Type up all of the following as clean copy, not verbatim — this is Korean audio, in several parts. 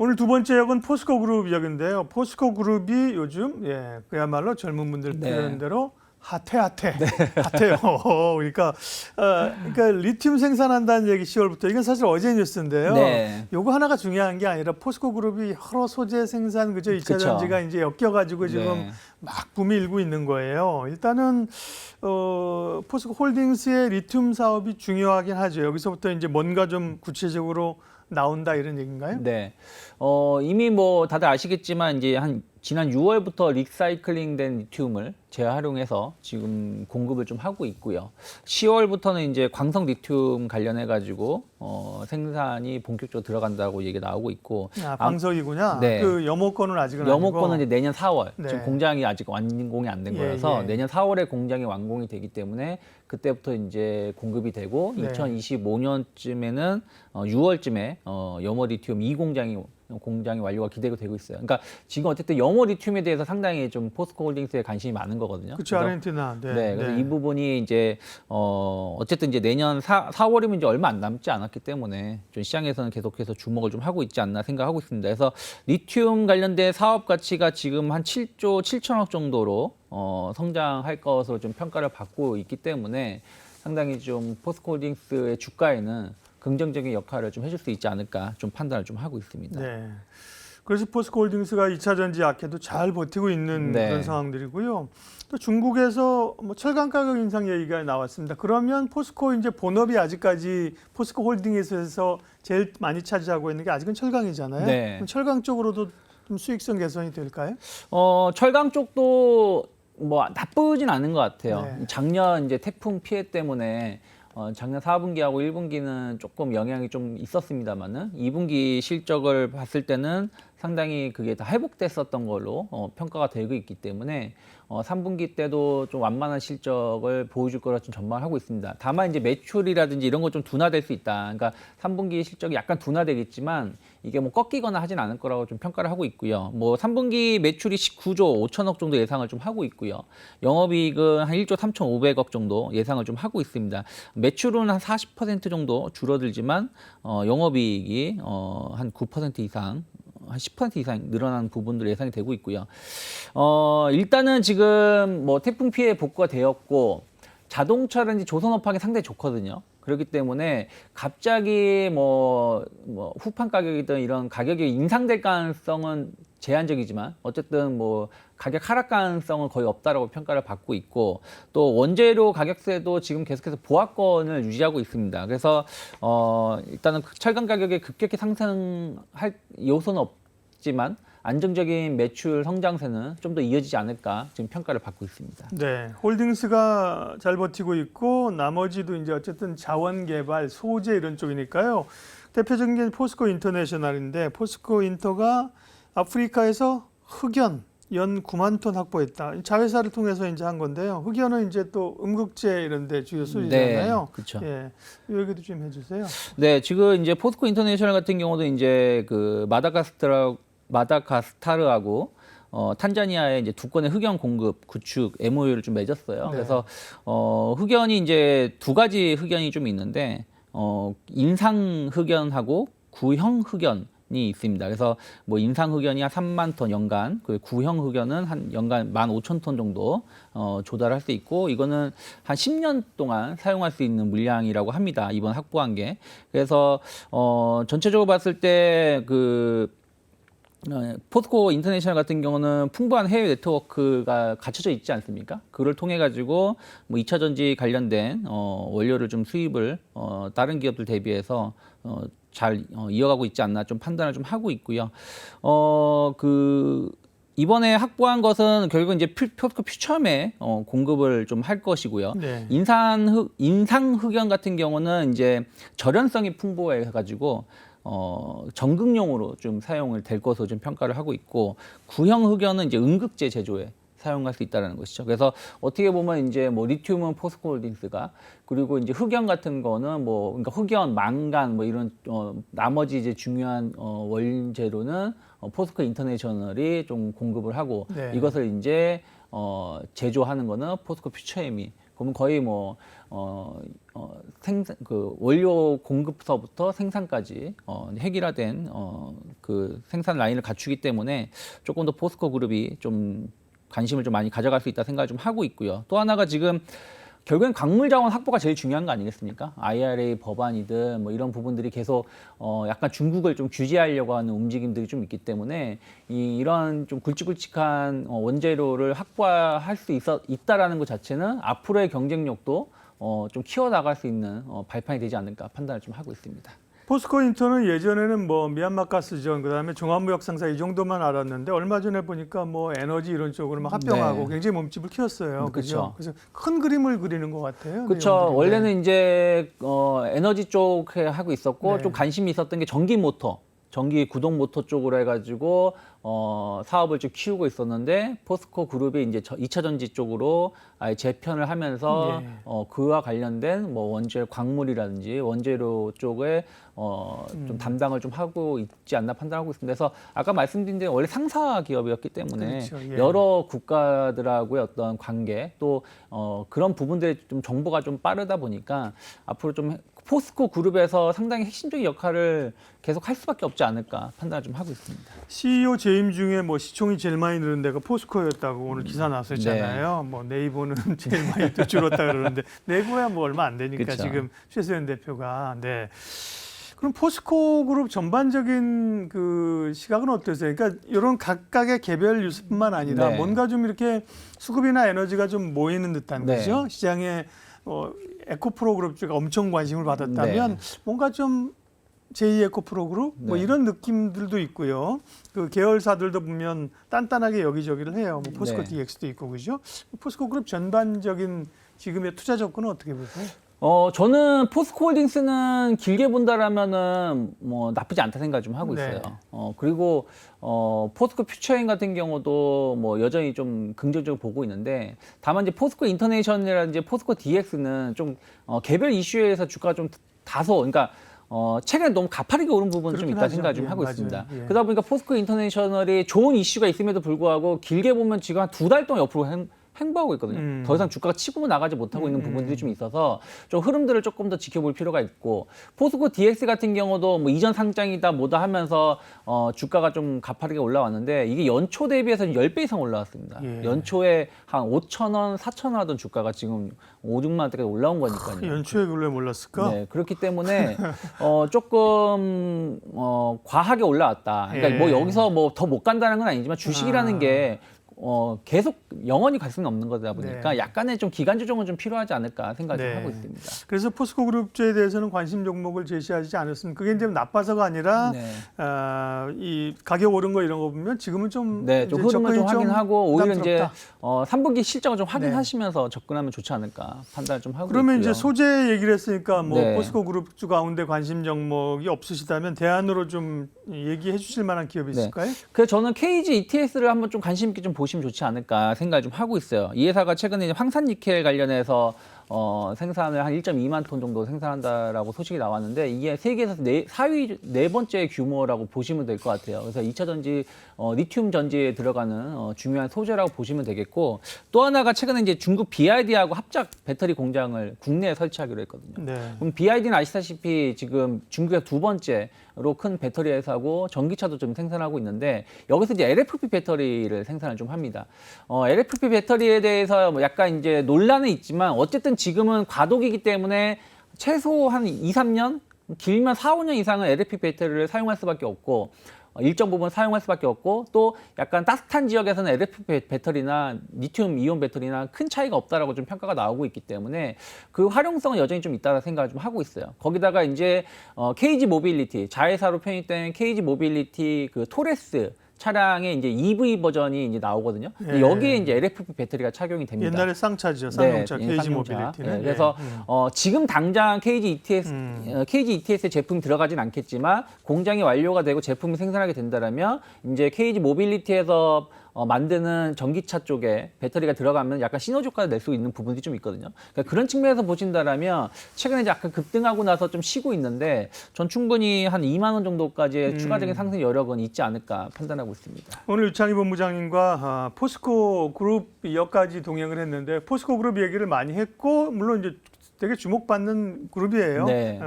오늘 두 번째 역은 포스코 그룹 역인데요. 포스코 그룹이 요즘 그야말로 젊은 분들 표현한 대로 핫해요. 그러니까 리튬 생산한다는 얘기 10월부터 이건 사실 어제 뉴스인데요. 네. 요거 하나가 중요한 게 아니라 포스코 그룹이 여러 소재 생산 그죠 2차 전지가 이제 엮여가지고 지금 막 붐이 일고 있는 거예요. 일단은 포스코 홀딩스의 리튬 사업이 중요하긴 하죠. 여기서부터 이제 뭔가 좀 구체적으로 나온다 이런 얘기인가요? 네. 이미 뭐 다들 아시겠지만 이제 지난 6월부터 리사이클링된 리튬을 재활용해서 지금 공급을 좀 하고 있고요. 10월부터는 이제 광석 리튬 관련해 가지고 생산이 본격적으로 들어간다고 얘기가 나오고 있고. 광석이구나. 네. 그 염호권은 아직은 염호권은 아니고. 이제 내년 4월. 네. 지금 공장이 아직 완공이 안 된 거라서 내년 4월에 공장이 완공이 되기 때문에 그때부터 이제 공급이 되고 2025년쯤에는 6월쯤에 염호 리튬 2공장이 완료가 기대가 되고 있어요. 그러니까 지금 어쨌든 염호 리튬에 대해서 상당히 좀 포스코 홀딩스에 관심이 많은 거거든요. 그렇죠. 아르헨티나. 네. 그래서 이 부분이 이제 어쨌든 이제 내년 4월이면 이제 얼마 안 남지 않았기 때문에 좀 시장에서는 계속해서 주목을 좀 하고 있지 않나 생각하고 있습니다. 그래서 리튬 관련된 사업 가치가 지금 한 7조 7천억 정도로 성장할 것으로 좀 평가를 받고 있기 때문에 상당히 좀 포스코 홀딩스의 주가에는 긍정적인 역할을 좀 해줄 수 있지 않을까 좀 판단을 좀 하고 있습니다. 네. 그래서 포스코 홀딩스가 2차 전지 약해도 잘 버티고 있는 그런 상황들이고요. 또 중국에서 뭐 철강 가격 인상 얘기가 나왔습니다. 그러면 포스코 이제 본업이 아직까지 포스코 홀딩스에서 제일 많이 차지하고 있는 게 아직은 철강이잖아요. 네. 그럼 철강 쪽으로도 좀 수익성 개선이 될까요? 철강 쪽도 뭐 나쁘진 않은 것 같아요. 네. 작년 이제 태풍 피해 때문에 작년 4분기하고 1분기는 조금 영향이 좀 있었습니다만은 2분기 실적을 봤을 때는 상당히 그게 다 회복됐었던 걸로 평가가 되고 있기 때문에 3분기 때도 좀 완만한 실적을 보여줄 거라 좀 전망하고 있습니다. 다만 이제 매출이라든지 이런 거 좀 둔화될 수 있다. 그러니까 3분기 실적이 약간 둔화되겠지만 이게 뭐 꺾이거나 하진 않을 거라고 좀 평가를 하고 있고요. 뭐 3분기 매출이 19조 5천억 정도 예상을 좀 하고 있고요. 영업이익은 한 1조 3,500억 정도 예상을 좀 하고 있습니다. 매출은 한 40% 정도 줄어들지만 영업이익이 한 9% 이상 한 10% 이상 늘어나는 부분들 예상이 되고 있고요. 일단은 지금 뭐 태풍 피해 복구가 되었고 자동차라든지 조선업하기 상당히 좋거든요. 그렇기 때문에 갑자기 뭐 후판 가격이든 이런 가격이 인상될 가능성은 제한적이지만 어쨌든 뭐 가격 하락 가능성은 거의 없다라고 평가를 받고 있고 또 원재료 가격세도 지금 계속해서 보합권을 유지하고 있습니다. 그래서 일단은 철강 가격이 급격히 상승할 요소는 없지만 안정적인 매출 성장세는 좀 더 이어지지 않을까 지금 평가를 받고 있습니다. 네, 홀딩스가 잘 버티고 있고 나머지도 이제 어쨌든 자원 개발, 소재 이런 쪽이니까요. 대표적인 게 포스코 인터내셔널인데 포스코 인터가 아프리카에서 흑연 연 9만 톤 확보했다. 자회사를 통해서 이제 한 건데요. 흑연은 이제 또 음극재 이런 데 주요 소재잖아요. 네, 그렇죠. 예. 이 얘기도 좀 해주세요. 네, 지금 이제 포스코 인터내셔널 같은 경우도 이제 그 마다가스카르하고 탄자니아에 이제 두 건의 흑연 공급 구축 MOU를 좀 맺었어요. 그래서 흑연이 이제 두 가지 흑연이 좀 있는데 인상 흑연하고 구형 흑연이 있습니다. 그래서 뭐 인상 흑연이 한 3만 톤 연간, 그 구형 흑연은 한 연간 15,000톤 정도 조달할 수 있고 이거는 한 10년 동안 사용할 수 있는 물량이라고 합니다. 이번 확보한 게. 그래서 전체적으로 봤을 때 포스코 인터내셔널 같은 경우는 풍부한 해외 네트워크가 갖춰져 있지 않습니까? 그걸 통해 가지고 뭐 2차 전지 관련된 원료를 좀 수입을 다른 기업들 대비해서 잘 이어가고 있지 않나 좀 판단을 좀 하고 있고요. 이번에 확보한 것은 결국 이제 포스코 퓨처엠에 공급을 좀 할 것이고요. 네. 인상 흑연 같은 경우는 이제 절연성이 풍부해 가지고 전극용으로 좀 사용을 될 것으로 좀 평가를 하고 있고 구형 흑연은 이제 음극재 제조에 사용할 수 있다는 것이죠. 그래서 어떻게 보면 이제 뭐 리튬은 포스코 홀딩스가 그리고 이제 흑연 같은 거는 뭐 그러니까 흑연, 망간 뭐 이런 나머지 이제 중요한 원재료는 포스코 인터내셔널이 좀 공급을 하고 이것을 이제 제조하는 거는 포스코 퓨처엠이 그러면 거의 그 원료 공급서부터 생산까지 획일화된 그 생산 라인을 갖추기 때문에 조금 더 포스코 그룹이 좀 관심을 좀 많이 가져갈 수 있다 생각을 좀 하고 있고요. 또 하나가 지금 결국엔 광물 자원 확보가 제일 중요한 거 아니겠습니까? IRA 법안이든 뭐 이런 부분들이 계속 약간 중국을 좀 규제하려고 하는 움직임들이 좀 있기 때문에 이런 좀 굵직굵직한 원재료를 확보할 수 있다라는 것 자체는 앞으로의 경쟁력도 좀 키워나갈 수 있는 발판이 되지 않을까 판단을 좀 하고 있습니다. 포스코 인터는 예전에는 뭐 미얀마 가스전, 그다음에 종합무역 상사 이 정도만 알았는데 얼마 전에 보니까 뭐 에너지 이런 쪽으로 막 합병하고 네. 굉장히 몸집을 키웠어요. 그렇죠. 그래서 큰 그림을 그리는 것 같아요. 그렇죠. 내용들이. 원래는 이제 에너지 쪽에 하고 있었고 네. 좀 관심이 있었던 게 전기 모터, 전기 구동 모터 쪽으로 해가지고 사업을 좀 키우고 있었는데 포스코 그룹이 이제 2차 전지 쪽으로 아예 재편을 하면서 예. 그와 관련된 뭐 원재 광물이라든지 원재료 쪽에 좀 담당을 좀 하고 있지 않나 판단하고 있습니다. 그래서 아까 말씀드린 대로 원래 상사 기업이었기 때문에 그렇죠. 예. 여러 국가들하고의 어떤 관계 또 그런 부분들의 좀 정보가 좀 빠르다 보니까 앞으로 좀 포스코 그룹에서 상당히 핵심적인 역할을 계속 할 수밖에 없지 않을까 판단을 좀 하고 있습니다. CEO 재임 중에 뭐 시총이 제일 많이 늘은 데가 포스코였다고 오늘 기사 나왔었잖아요. 뭐 네이버는 제일 많이 또 줄었다 그러는데 네이버야 뭐 얼마 안 되니까 그쵸. 지금 최소연 대표가. 네. 그럼 포스코 그룹 전반적인 그 시각은 어떠세요? 그러니까 이런 각각의 개별 뉴스뿐만 아니라 네. 뭔가 좀 이렇게 수급이나 에너지가 좀 모이는 듯한 네. 거죠. 시장에 에코프로 그룹 쪽에 엄청 관심을 받았다면 네. 뭔가 좀 제2 에코프로 그룹 뭐 네. 이런 느낌들도 있고요. 그 계열사들도 보면 단단하게 여기저기를 해요. 뭐 포스코 네. DX도 있고 그죠? 포스코 그룹 전반적인 지금의 투자 접근은 어떻게 보세요? 저는 포스코홀딩스는 길게 본다라면은 뭐 나쁘지 않다 생각 좀 하고 있어요. 네. 그리고 포스코 퓨처인 같은 경우도 뭐 여전히 좀 긍정적으로 보고 있는데 다만 이제 포스코 인터내셔널이라든지 포스코 DX는 좀 개별 이슈에서 주가가 좀 다소 그러니까 최근에 너무 가파르게 오른 부분은 좀 그렇긴 있다 하죠. 생각을 좀 예, 하고 맞아요. 있습니다. 예. 그러다 보니까 포스코 인터내셔널이 좋은 이슈가 있음에도 불구하고 길게 보면 지금 한 2달 동안 옆으로 횡보하고 있거든요. 더 이상 주가가 치고 나가지 못하고 있는 부분들이 좀 있어서 좀 흐름들을 조금 더 지켜볼 필요가 있고 포스코 DX 같은 경우도 뭐 이전 상장이다 뭐다 하면서 주가가 좀 가파르게 올라왔는데 이게 연초 대비해서 10배 이상 올라왔습니다. 예. 연초에 한 5,000원, 4,000원 하던 주가가 지금 5, 6만 원대까지 올라온 거니까요. 연초에 원래 몰랐을까? 네, 그렇기 때문에 조금 과하게 올라왔다. 그러니까 예. 뭐 여기서 뭐 더 못 간다는 건 아니지만 주식이라는 게 계속 영원히 갈 수는 없는 거다 보니까 네. 약간의 좀 기간 조정은 좀 필요하지 않을까 생각을 네. 좀 하고 있습니다. 그래서 포스코 그룹주에 대해서는 관심 종목을 제시하지 않았으면 그게 이제 나빠서가 아니라 네. 이 가격 오른 거 이런 거 보면 지금은 좀 네, 좀 이제 흐름을 좀 접근이 확인하고 오히려 이제 부담스럽다. 3분기 실적을 좀 확인하시면서 접근하면 좋지 않을까 판단을 좀 하고 그러면 있고요. 이제 소재 얘기를 했으니까 뭐 네. 포스코 그룹주 가운데 관심 종목이 없으시다면 대안으로 좀 얘기해 주실 만한 기업이 네. 있을까요? 그래서 저는 KG ETS를 한번 좀 관심 있게 좀 보시면 좋지 않을까 생각을 좀 하고 있어요. 이 회사가 최근에 이제 황산니켈 관련해서 생산을 한 1.2만 톤 정도 생산한다라고 소식이 나왔는데 이게 세계에서 4위 네 번째 규모라고 보시면 될 것 같아요. 그래서 2차 전지 리튬 전지에 들어가는 중요한 소재라고 보시면 되겠고 또 하나가 최근에 이제 중국 BYD하고 합작 배터리 공장을 국내에 설치하기로 했거든요. 네. 그럼 BYD는 아시다시피 지금 중국의 두 번째로 큰 배터리 회사고 전기차도 좀 생산하고 있는데 여기서 이제 LFP 배터리를 생산을 좀 합니다. LFP 배터리에 대해서 뭐 약간 이제 논란은 있지만 어쨌든 지금은 과도기이기 때문에 최소 한 2, 3년 길면 4, 5년 이상은 LFP 배터리를 사용할 수밖에 없고 일정 부분 사용할 수밖에 없고 또 약간 따뜻한 지역에서는 LFP 배터리나 리튬 이온 배터리나 큰 차이가 없다라고 좀 평가가 나오고 있기 때문에 그 활용성은 여전히 좀 있다는 생각을 좀 하고 있어요. 거기다가 이제 KG 모빌리티 자회사로 편입된 KG 모빌리티 그 토레스 차량의 이제 EV 버전이 이제 나오거든요. 근데 예. 여기에 이제 LFP 배터리가 착용이 됩니다. 옛날에 쌍차죠. 쌍용차 네, KG 쌍용차. 모빌리티는. 네, 그래서 지금 당장 KG ETS의 제품이 들어가진 않겠지만 공장이 완료가 되고 제품이 생산하게 된다라면 이제 KG 모빌리티에서 만드는 전기차 쪽에 배터리가 들어가면 약간 시너지 효과를 낼 수 있는 부분이 좀 있거든요. 그러니까 그런 측면에서 보신다라면 최근에 이제 약간 급등하고 나서 좀 쉬고 있는데 전 충분히 한 2만 원 정도까지의 추가적인 상승 여력은 있지 않을까 판단하고 있습니다. 오늘 유창희 본부장님과 포스코 그룹 여기까지 동행을 했는데 포스코 그룹 얘기를 많이 했고 물론 이제 되게 주목받는 그룹이에요. 네.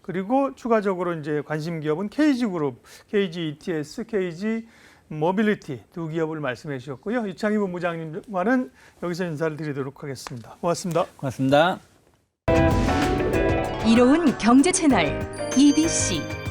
그리고 추가적으로 이제 관심 기업은 KG 그룹, KG ETS, KG 모빌리티 두 기업을 말씀해 주셨고요. 유창희 본부장님과는 여기서 인사를 드리도록 하겠습니다. 고맙습니다. 고맙습니다. 이로운 경제 채널 EBC